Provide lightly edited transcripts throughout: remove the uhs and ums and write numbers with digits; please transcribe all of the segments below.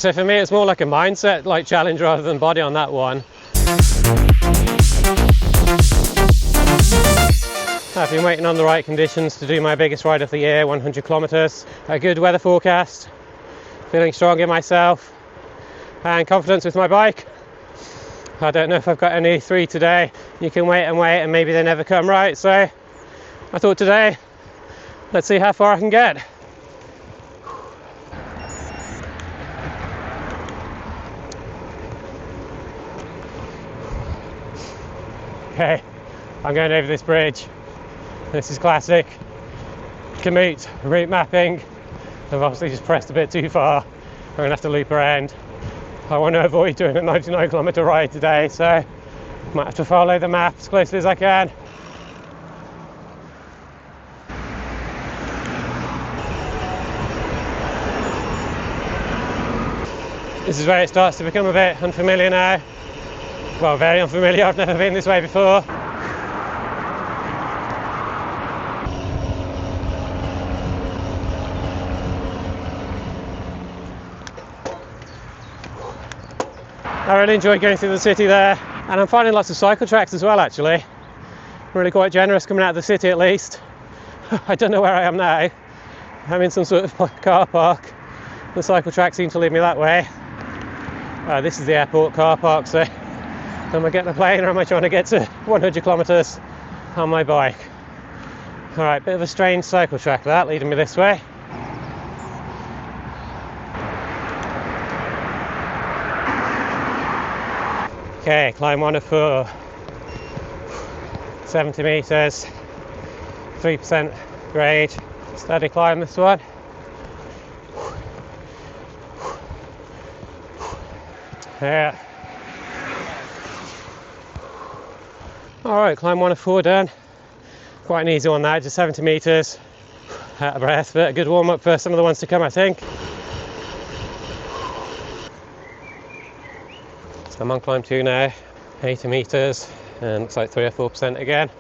So for me it's more like a mindset like challenge rather than body on that one. I've been waiting on the right conditions to do my biggest ride of the year, 100 kilometers. A good weather forecast, feeling strong in myself and confidence with my bike. I don't know if I've got any 3 today. You can wait and maybe they never come right, so I thought today, let's see how far I can get. Okay, I'm going over this bridge. This is classic commute route mapping. I've obviously just pressed a bit too far. I'm going to have to loop around. I want to avoid doing a 99 kilometre ride today, so might have to follow the map as closely as I can. This is where it starts to become a bit unfamiliar now. Well, very unfamiliar, I've never been this way before. I really enjoyed going through the city there, and I'm finding lots of cycle tracks as well actually. Really quite generous coming out of the city at least. I don't know where I am now. I'm in some sort of car park. The cycle track seems to lead me that way. This is the airport car park, so am I getting a plane or am I trying to get to 100 kilometres on my bike? Alright, bit of a strange cycle track that, leading me this way. Okay, climb 1 of 4. 70 metres, 3% grade. Steady climb this one. Yeah. Alright, climb 1 of 4 done. Quite an easy one now, just 70 metres. Out of breath, but a good warm up for some of the ones to come, I think. So I'm on climb 2 now, 80 metres, and looks like 3 or 4% again.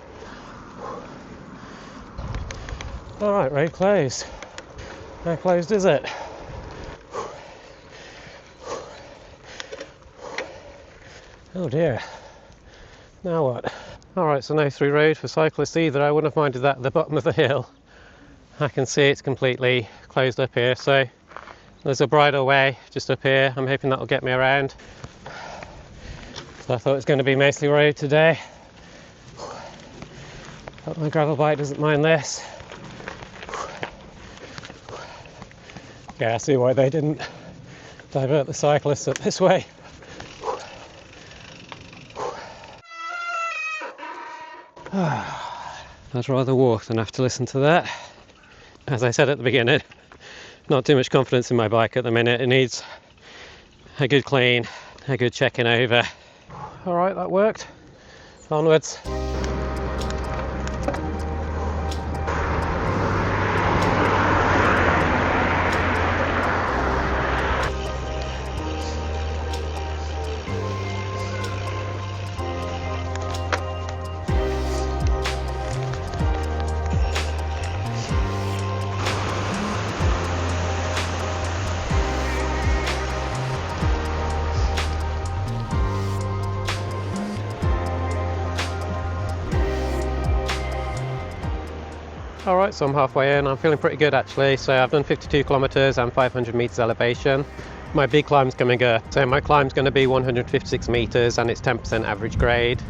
Alright, road closed. How closed is it? Oh dear. Now what? Alright, so no through road for cyclists either. I wouldn't have minded that at the bottom of the hill. I can see it's completely closed up here, so there's a bridle way just up here. I'm hoping that'll get me around. So I thought it was going to be mostly road today. But my gravel bike doesn't mind this. Yeah, I see why they didn't divert the cyclists up this way. I'd rather walk than have to listen to that. As I said at the beginning, not too much confidence in my bike at the minute. It needs a good clean, a good checking over. Alright, that worked. Onwards. Alright, so I'm halfway in. I'm feeling pretty good actually. So I've done 52 kilometers and 500 meters elevation. My big climb's coming up. So my climb's going to be 156 meters and it's 10% average grade.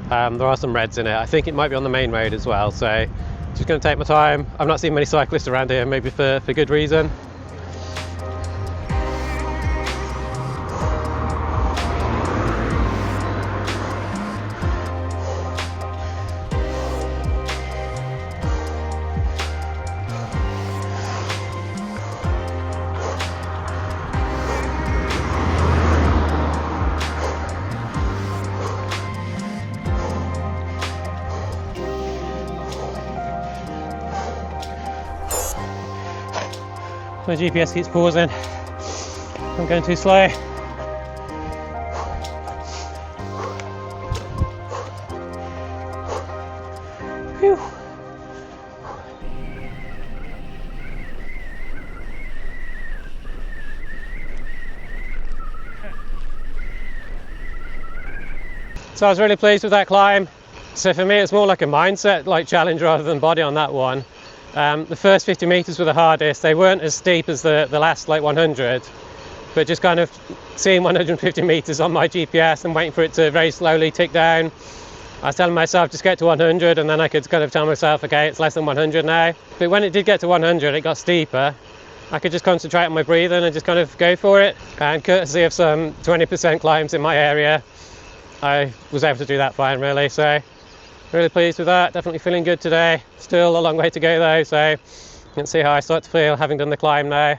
There are some reds in it. I think it might be on the main road as well. So just going to take my time. I've not seen many cyclists around here, maybe for good reason. My GPS keeps pausing. I'm going too slow. Phew. So I was really pleased with that climb. So for me it's more like a mindset like challenge rather than body on that one. The first 50 meters were the hardest. They weren't as steep as the last like 100, but just kind of seeing 150 meters on my GPS and waiting for it to very slowly tick down. I was telling myself just get to 100 and then I could kind of tell myself, okay, it's less than 100 now. But when it did get to 100, it got steeper. I could just concentrate on my breathing and just kind of go for it. And courtesy of some 20% climbs in my area, I was able to do that fine really. So really pleased with that, definitely feeling good today. Still a long way to go though, so you can see how I start to feel having done the climb now.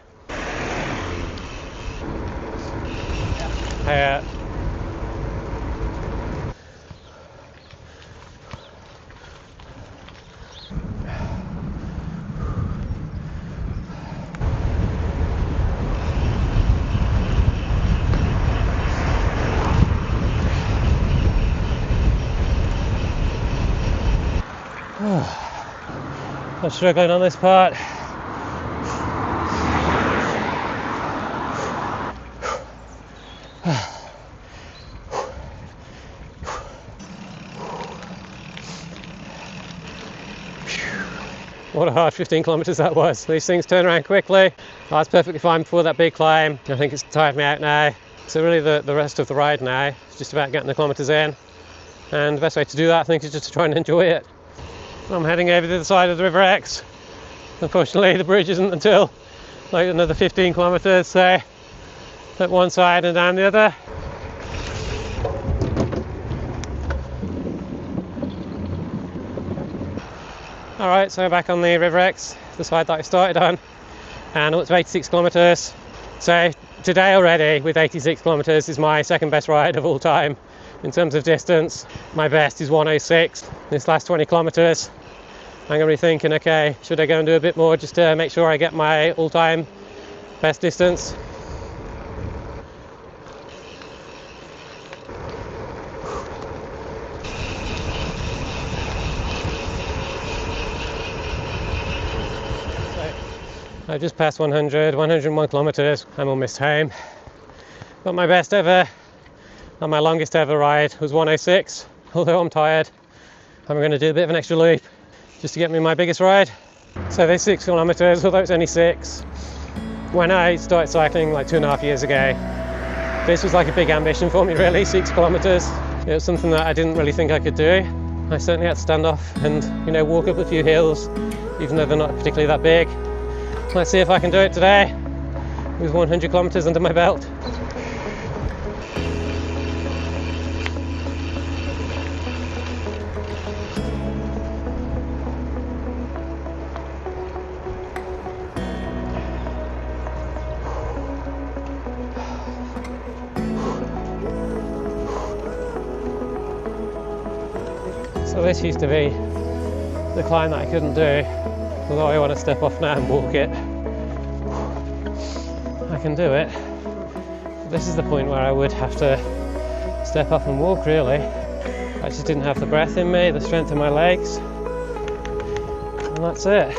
I'm struggling on this part. What a hard 15 kilometers that was. These things turn around quickly. I was perfectly fine before that big climb. I think it's tired me out now. So really the rest of the ride now is just about getting the kilometers in. And the best way to do that, I think, is just to try and enjoy it. I'm heading over to the side of the River Exe. Unfortunately, the bridge isn't until like another 15 kilometers, so at one side and down the other. Alright, so back on the River Exe, the side that I started on, and I'm up to 86 kilometers. So today already, with 86 kilometers, is my second best ride of all time. In terms of distance, my best is 106. This last 20 kilometers, I'm going to be thinking, okay, should I go and do a bit more just to make sure I get my all-time best distance? I've just passed 101 kilometers. I'm almost home. But my best ever and my longest ever ride was 106. Although I'm tired, I'm going to do a bit of an extra loop just to get me my biggest ride. So there's 6 kilometers, although it's only 6. When I started cycling like 2.5 years ago, this was like a big ambition for me really, 6 kilometers. It was something that I didn't really think I could do. I certainly had to stand off and, you know, walk up a few hills, even though they're not particularly that big. Let's see if I can do it today with 100 kilometers under my belt. So this used to be the climb that I couldn't do, although I want to step off now and walk it. I can do it. This is the point where I would have to step up and walk really. I just didn't have the breath in me, the strength in my legs. And that's it.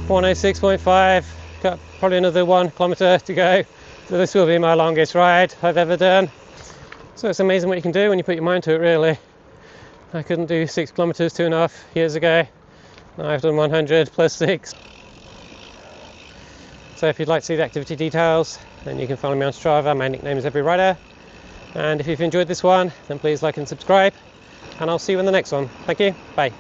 106.5, got probably another 1 kilometer to go. So this will be my longest ride I've ever done. So it's amazing what you can do when you put your mind to it really. I couldn't do 6 kilometers 2.5 years ago. Now I've done 100 plus 6. So if you'd like to see the activity details, then you can follow me on Strava. My nickname is Every Rider. And if you've enjoyed this one, then please like and subscribe. And I'll see you in the next one. Thank you. Bye.